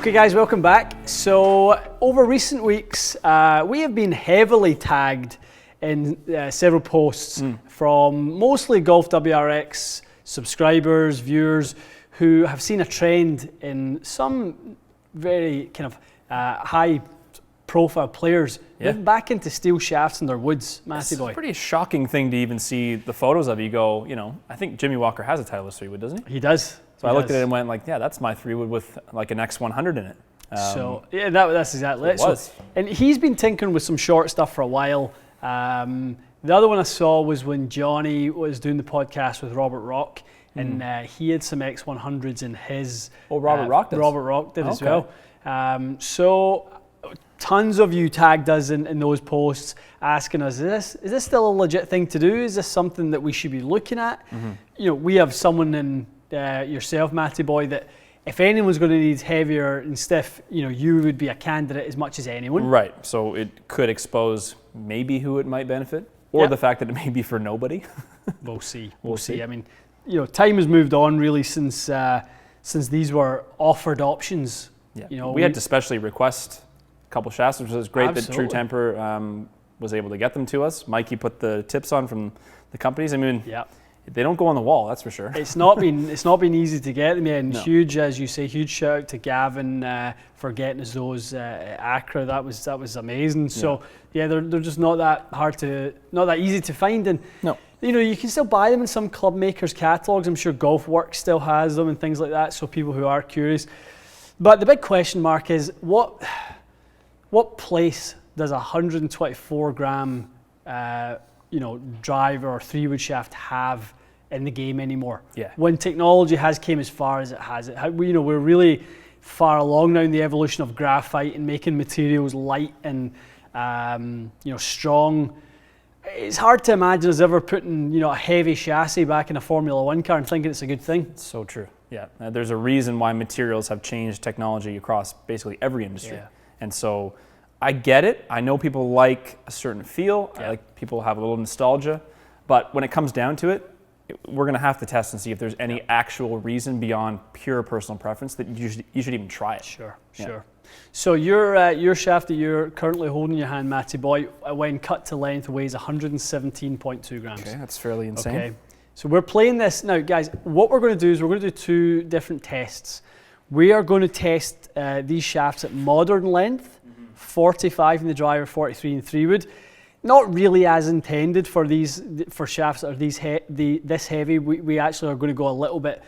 Okay guys, welcome back. So over recent weeks, we have been heavily tagged in several posts from mostly Golf WRX subscribers, viewers, who have seen a trend in some very kind of high profile players moving back into steel shafts in their woods. Matty boy. It's a pretty shocking thing to even see the photos of. You go, you know, I think Jimmy Walker has a Titleist 3-wood, doesn't he? He does. So I looked at it and went like, yeah, that's my 3-wood with like an X100 in it. So yeah, that's exactly it. So, and he's been tinkering with some short stuff for a while. The other one I saw was when Johnny was doing the podcast with Robert Rock, and he had some X100s in his. Oh, Robert Rock did. Robert Rock did as well. So tons of you tagged us in those posts asking us, is this still a legit thing to do? Is this something that we should be looking at? You know, we have someone in yourself, Matty boy, that if anyone's going to need heavier and stiff, you know, you would be a candidate as much as anyone. Right. So it could expose maybe who it might benefit, or the fact that it may be for nobody. We'll see. We'll see. I mean, you know, time has moved on really since these were offered options. Yeah. You know, we had to specially request a couple shafts, which was great that True Temper was able to get them to us. Mikey put the tips on from the companies. I mean, they don't go on the wall, that's for sure. It's not been easy to get them, and huge, as you say, huge shout out to Gavin for getting us those Acra. That was amazing. So yeah, they're just not that easy to find, and you know, you can still buy them in some club makers catalogs. I'm sure GolfWorks still has them and things like that. So people who are curious, but the big question mark is what place does a 124 gram you know, driver or 3-wood shaft have in the game anymore? When technology has came as far as it has. You know, we're really far along now in the evolution of graphite and making materials light and you know, strong. It's hard to imagine us ever putting, you know, a heavy chassis back in a Formula One car and thinking it's a good thing. It's so true. Yeah, there's a reason why materials have changed technology across basically every industry, and so I get it. I know people like a certain feel. I like people have a little nostalgia, but when it comes down to it, we're going to have to test and see if there's any actual reason beyond pure personal preference that you should even try it. Sure. So your shaft that you're currently holding in your hand, Matty boy, when cut to length, weighs 117.2 grams. Okay, that's fairly insane. Okay, so we're playing this now, guys. What we're going to do is we're going to do two different tests. We are going to test these shafts at modern length. 45 in the driver, 43 in 3-wood. Not really as intended for shafts that are this heavy. We actually are going to go a little bit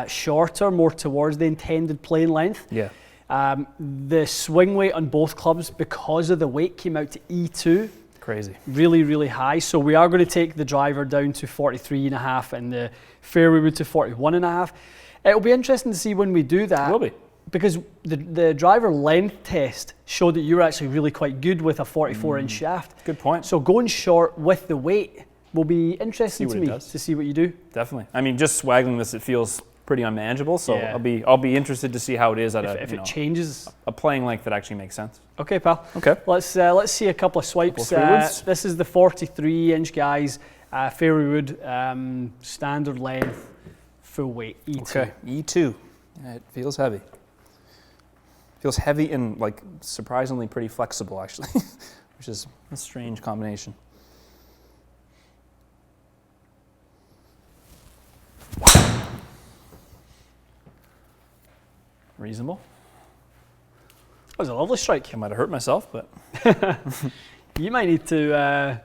shorter, more towards the intended playing length. The swing weight on both clubs, because of the weight, came out to E2. Crazy. Really, really high. So we are going to take the driver down to 43.5 and the fairway wood to 41.5. It'll be interesting to see when we do that. It will be. Because the driver length test showed that you're actually really quite good with a 44-inch shaft. Good point. So going short with the weight will be interesting to me to see what you do. Definitely. I mean, just swaggling this, it feels pretty unmanageable. So I'll be interested to see how it is at if it changes a playing length that actually makes sense. Okay, pal. Okay. Let's see a couple of swipes. This is the 43-inch guys, fairway wood, standard length, full weight, E2. Okay, E2. Yeah, it feels heavy. Feels heavy and like surprisingly pretty flexible, actually, which is a strange combination. Reasonable. That was a lovely strike. I might have hurt myself, but you might need to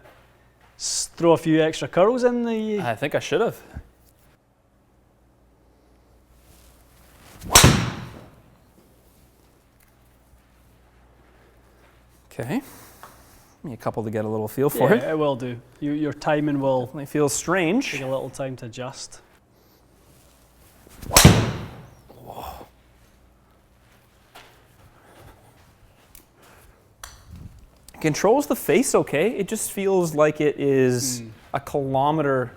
throw a few extra curls in the. I think I should have. Okay, me a couple to get a little feel for it. Yeah, it will do. Your timing will definitely feel strange. Take a little time to adjust. Whoa. It controls the face okay. It just feels like it is a kilometer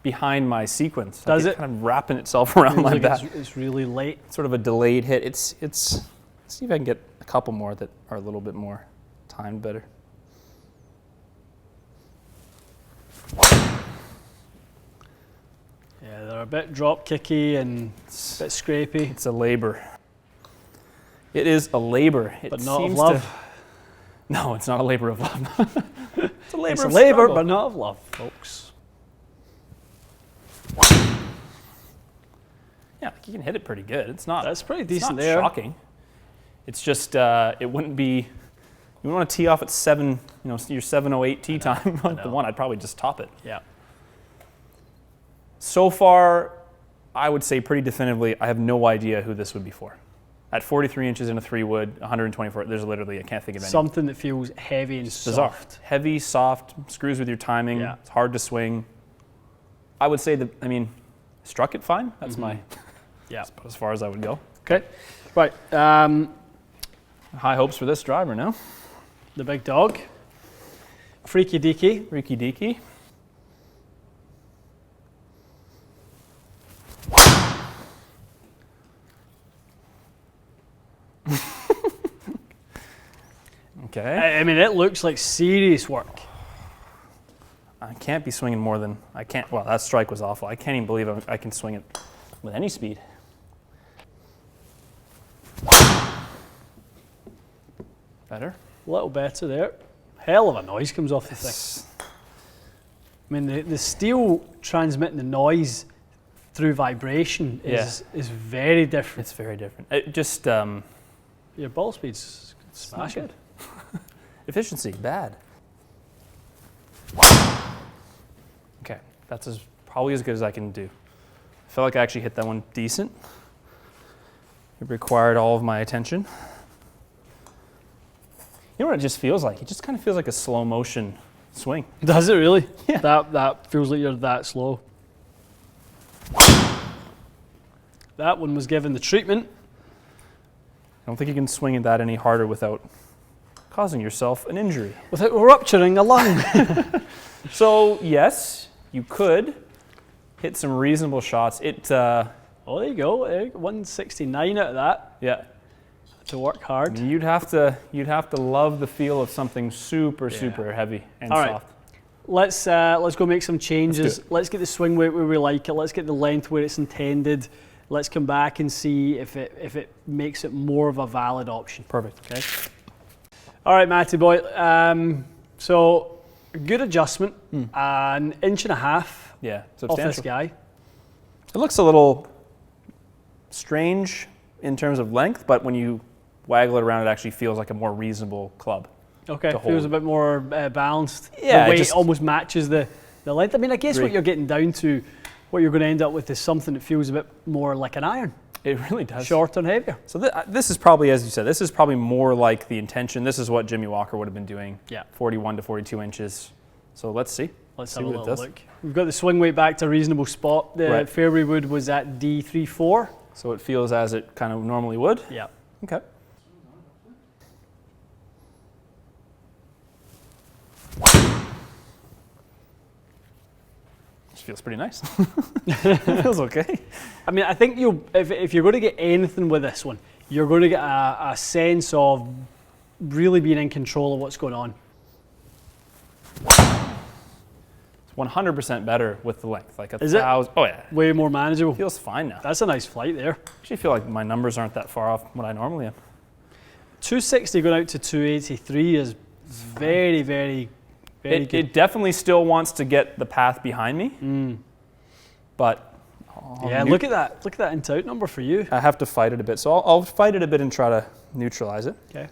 behind my sequence. Does it? Kind of wrapping itself around my back. It's really late. Sort of a delayed hit. Let's see if I can get a couple more that are a little bit more timed better. Yeah, they're a bit drop kicky and a bit scrapey. It's a labor. It is a labor. But not of love. No, it's not a labor of love. It's a labor It's of a labor, struggle. but not of love, folks. Yeah, you can hit it pretty good. It's not. That's pretty decent it's not there. Shocking. It's just it wouldn't be. You want to tee off at 7. Your 7:08 tee time. Like the one, I'd probably just top it. Yeah. So far, I would say pretty definitively, I have no idea who this would be for. At 43 inches in a 3-wood, 124, there's literally, I can't think of any. Something that feels heavy and Bizarre. soft. Heavy, soft, screws with your timing. Yeah. It's hard to swing. I would say that, struck it fine. That's my, as far as I would go. Okay. Right. High hopes for this driver now. The big dog. Freaky deaky. Freaky deaky. Okay. I mean, it looks like serious work. I can't be swinging more than I can't. Well, that strike was awful. I can't even believe I can swing it with any speed. Better. A little better there. Hell of a noise comes off the thing. I mean, the steel transmitting the noise through vibration is very different. It's very different. It just Your ball speed's smashing. Efficiency bad. Okay, that's probably as good as I can do. I feel like I actually hit that one decent. It required all of my attention. You know what it just feels like? It just kind of feels like a slow motion swing. Does it really? Yeah. That feels like you're that slow. That one was given the treatment. I don't think you can swing it that any harder without causing yourself an injury. Without rupturing a lung. So yes, you could hit some reasonable shots. Oh, there you go. 169 out of that. Yeah. To work hard. You'd have to love the feel of something super heavy and All right. soft. Let's go make some changes. Let's get the swing weight where we like it. Let's get the length where it's intended. Let's come back and see if it makes it more of a valid option. Perfect. Okay. All right, Matty boy. So a good adjustment. 1.5 inches Yeah, off this substantial. guy. It looks a little strange in terms of length, but when you waggle it around, it actually feels like a more reasonable club. Okay, to feels hold. a bit more balanced. Yeah, the weight just- almost matches the length. I mean, I guess what you're getting down to, what you're going to end up with is something that feels a bit more like an iron. It really does. Shorter and heavier. So this is probably, as you said, this is probably more like the intention. This is what Jimmy Walker would have been doing. Yeah. 41 to 42 inches. So let's see. Let's See have a what it little does. look. We've got the swing weight back to a reasonable spot. The Right. fairway wood was at D34. So it feels as it kind of normally would. Yeah. Okay. This feels pretty nice. It feels okay. I mean, I think if you're going to get anything with this one, you're going to get a sense of really being in control of what's going on. It's 100% better with the length. Like Is it? 1,000. Oh yeah. Way more manageable. Feels fine now. That's a nice flight there. Actually feel like my numbers aren't that far off what I normally am. 260 going out to 283 is very, very, very good. It definitely still wants to get the path behind me, but Yeah, look at that. Look at that in-out number for you. I have to fight it a bit. So I'll fight it a bit and try to neutralize it. Okay.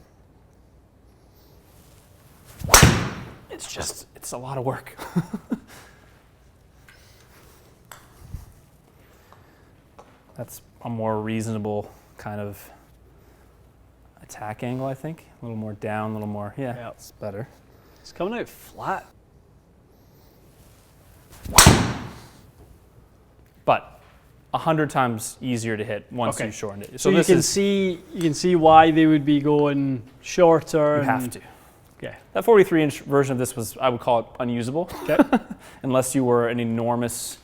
It's a lot of work. That's a more reasonable kind of attack angle, I think. A little more down, a little more, Yeah. it's better. It's coming out flat. But 100 times easier to hit once Okay. you shortened it. So you this can is, see why they would be going shorter. you have to. Okay. That 43-inch version of this was, I would call it unusable. Okay. Unless you were an enormous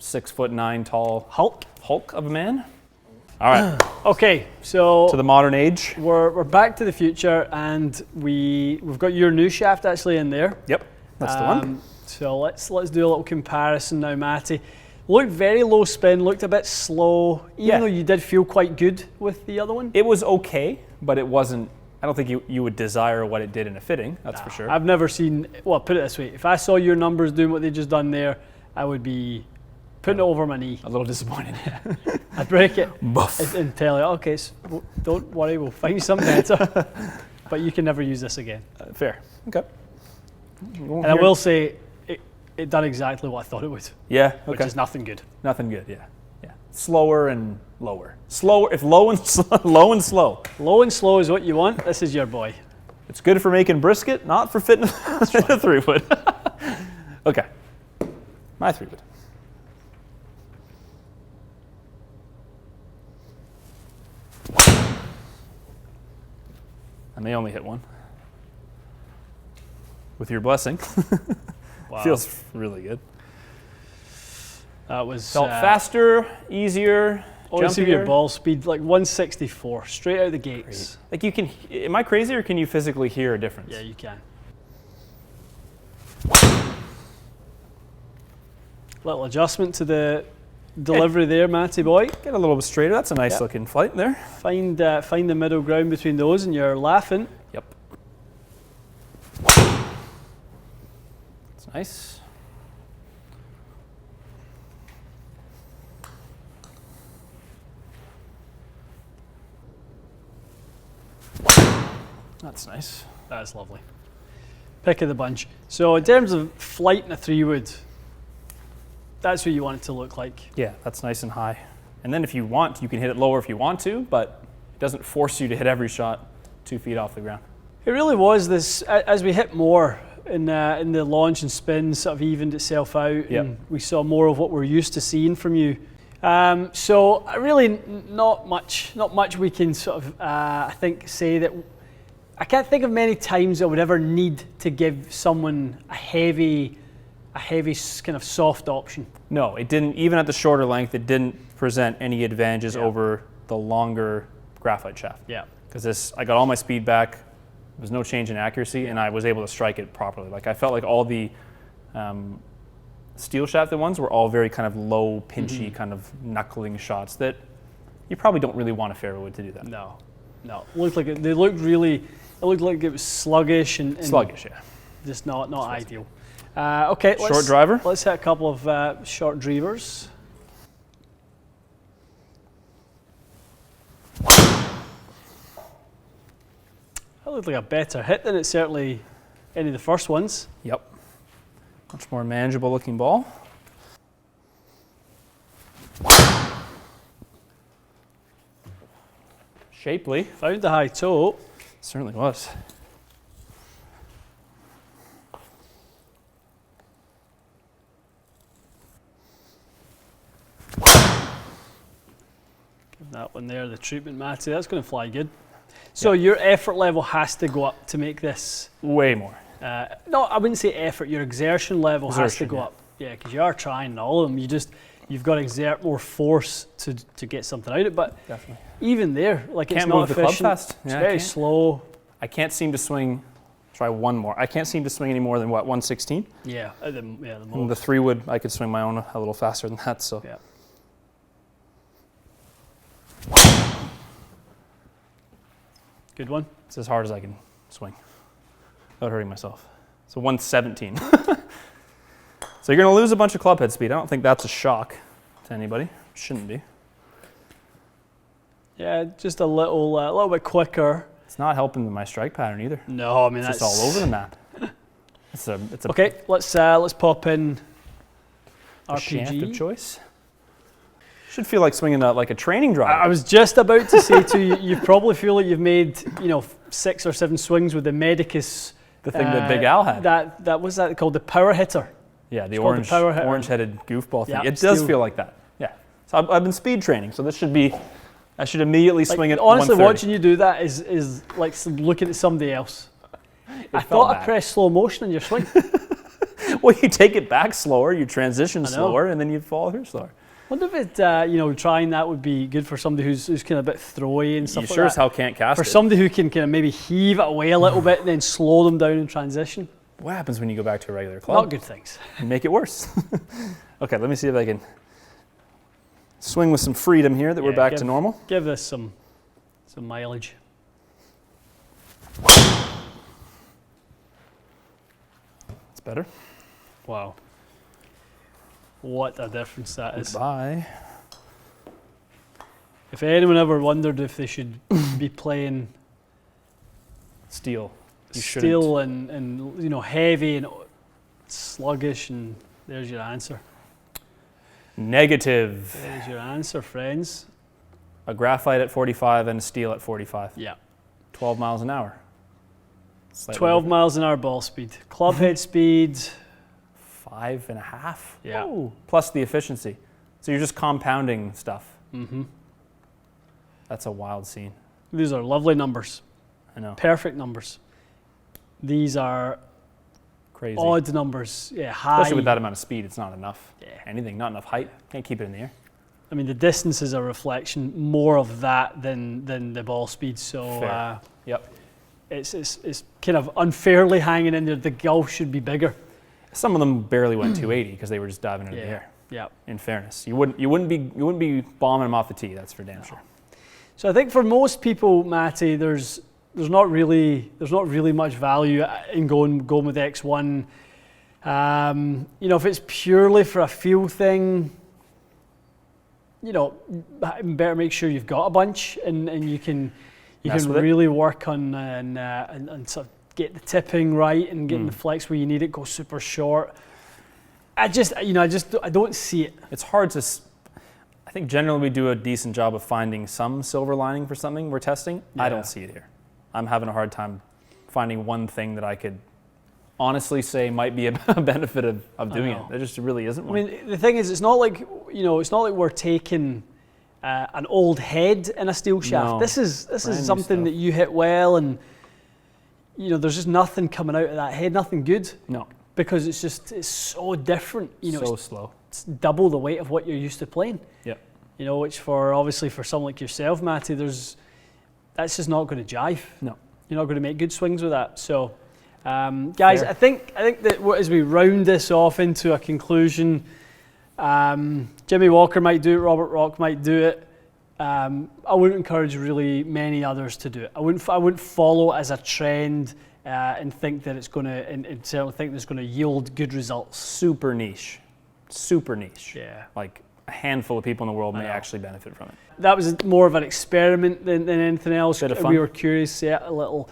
6'9" tall Hulk of a man. All right. Okay. So To the modern age. we're back to the future, and we've got your new shaft actually in there. Yep. That's the one. So let's do a little comparison now, Matty. Looked very low spin, looked a bit slow, even Yeah. though you did feel quite good with the other one. It was okay, but it wasn't. I don't think you would desire what it did in a fitting. That's for sure. I've never seen. Well, put it this way: if I saw your numbers doing what they just done there, I would be putting it over my knee. A little disappointed. I'd break it Buff. and tell you, okay, don't worry, we'll find something better. But you can never use this again. Fair. Okay. And I will say, it done exactly what I thought it would. Yeah. Okay. Which is nothing good. Nothing good. Yeah. Yeah. Slower and lower. Slower. If low and low and slow. Low and slow is what you want. This is your boy. It's good for making brisket, not for fitting a 3-wood. Okay. My 3-wood. I may only hit one. With your blessing. Wow. Feels really good. That was Felt faster, easier, honestly, jumpier. your ball speed like 164 straight out of the gates. Like you can. Am I crazy or can you physically hear a difference? Yeah, you can. Little adjustment to the delivery there, Matty boy. Get a little bit straighter. That's a nice looking flight there. Find the middle ground between those, and you're laughing. Yep. That's nice. That's nice. That's lovely. Pick of the bunch. So in terms of flight in a 3-wood, that's what you want it to look like. Yeah, that's nice and high. And then if you want, you can hit it lower if you want to, but it doesn't force you to hit every shot 2 feet off the ground. It really was this, as we hit more in the launch and spin, sort of evened itself out, and we saw more of what we're used to seeing from you. So really not much we can sort of, I think, say that. I can't think of many times I would ever need to give someone a heavy kind of soft option. No, It didn't, even at the shorter length, it didn't present any advantages over the longer graphite shaft. Yeah. Because I got all my speed back, there was no change in accuracy, and I was able to strike it properly. Like I felt like all the steel shafted ones were all very kind of low, pinchy, kind of knuckling shots that you probably don't really want a fairway wood to do that. No. Looked like they looked really. It looked like it was sluggish and sluggish, yeah. Just not ideal. Okay, short driver. Let's hit a couple of short drivers. That looked like a better hit than it certainly any of the first ones. Yep. Much more manageable looking ball. Shapely. Found the high toe. Certainly was. Give that one there, the treatment, Matty. That's going to fly good. So your effort level has to go up to make this. Way more. No, I wouldn't say effort. Your exertion level has to go up. Yeah, because you are trying all of them. You've got to exert more force to get something out of it. But definitely, even there, like can't it's not move efficient. the club fast. It's very slow. I can't seem to swing. Try one more. I can't seem to swing any more than what, 116? Yeah, the most. And the 3-wood, I could swing my own a little faster than that. So. Yeah. Good one. It's as hard as I can swing without hurting myself. So 117. So you're going to lose a bunch of club head speed. I don't think that's a shock to anybody. Shouldn't be. Yeah, just a little bit quicker. It's not helping my strike pattern either. No, I mean it's just all over the map. It's a okay, let's pop in RPG shaft of RPG. choice. Should feel like swinging like a training driver. I was just about to say to you, you probably feel like you've made 6 or 7 swings with the Medicus. The thing that Big Al had. That was that called the power hitter. Yeah, the orange-headed goofball thing. Yeah, it does feel like that. Yeah. So I've been speed training, so this should be. I should immediately swing it. Honestly, watching you do that is like looking at somebody else. I thought I pressed slow motion in your swing. Well, you take it back slower, you transition slower, and then you follow through slower. Wonder if it, trying that would be good for somebody who's kind of a bit throwy and stuff like that. You sure as hell can't cast it. For somebody who can kind of maybe heave it away a little bit and then slow them down in transition. What happens when you go back to a regular club? Not good things. Make it worse. Okay, let me see if I can swing with some freedom here that we're back to normal. Give this some mileage. It's better. Wow. What a difference that is. Goodbye. If anyone ever wondered if they should be playing steel and you know, heavy and sluggish, and there's your answer. Negative. There's your answer, friends. A graphite at 45 and a steel at 45. Yeah. 12 miles an hour. Slightly 12 different. miles an hour ball speed. Club head speed. 5.5. Yeah. Ooh. Plus the efficiency. So you're just compounding stuff. Mm-hmm. That's a wild scene. These are lovely numbers. I know. Perfect numbers. These are crazy. Odd numbers. Yeah, high. Especially with that amount of speed, it's not enough. Yeah. Anything, not enough height. Can't keep it in the air. I mean, the distance is a reflection more of that than the ball speed. So yep. It's kind of unfairly hanging in there. The golf should be bigger. Some of them barely went 280 because they were just diving into the air. Yeah. In fairness, you wouldn't be bombing them off the tee. That's for damn sure. So I think for most people, Matty, there's not really much value in going with X1. You know, if it's purely for a feel thing, you know, better make sure you've got a bunch and you can really work on and sort of get the tipping right and getting the flex where you need it, go super short. I don't see it. It's hard to. I think generally we do a decent job of finding some silver lining for something we're testing. Yeah. I don't see it here. I'm having a hard time finding one thing that I could honestly say might be a benefit of doing it. There just really isn't one. I mean, the thing is, it's not like we're taking an old head in a steel shaft. No. This is something that you hit well, and you know, there's just nothing coming out of that head, nothing good. No. Because it's so different. You know, so slow. It's double the weight of what you're used to playing. Yep. You know, which for someone like yourself, Matty, that's just not going to jive. No. You're not going to make good swings with that. So, guys, I think that as we round this off into a conclusion, Jimmy Walker might do it, Robert Rock might do it. I wouldn't encourage really many others to do it. I wouldn't follow it as a trend and think that it's going to, and certainly think that it's going to yield good results. Super niche. Yeah. Like a handful of people in the world may actually benefit from it. That was more of an experiment than anything else. Bit of fun. We were curious, a little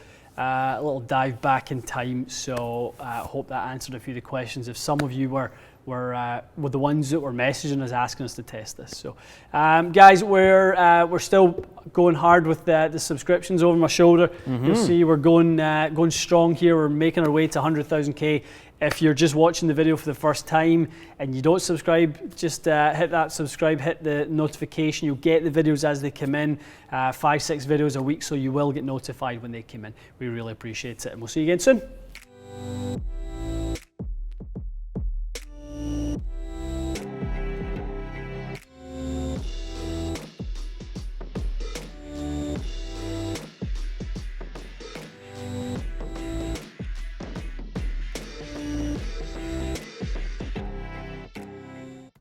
dive back in time. So I hope that answered a few of the questions. If some of you were the ones that were messaging us asking us to test this. So guys, we're still going hard with the subscriptions over my shoulder. You'll see we're going strong here. We're making our way to 100,000K. If you're just watching the video for the first time and you don't subscribe, just hit that subscribe, hit the notification. You'll get the videos as they come in, 5-6 videos a week, so you will get notified when they come in. We really appreciate it, and we'll see you again soon.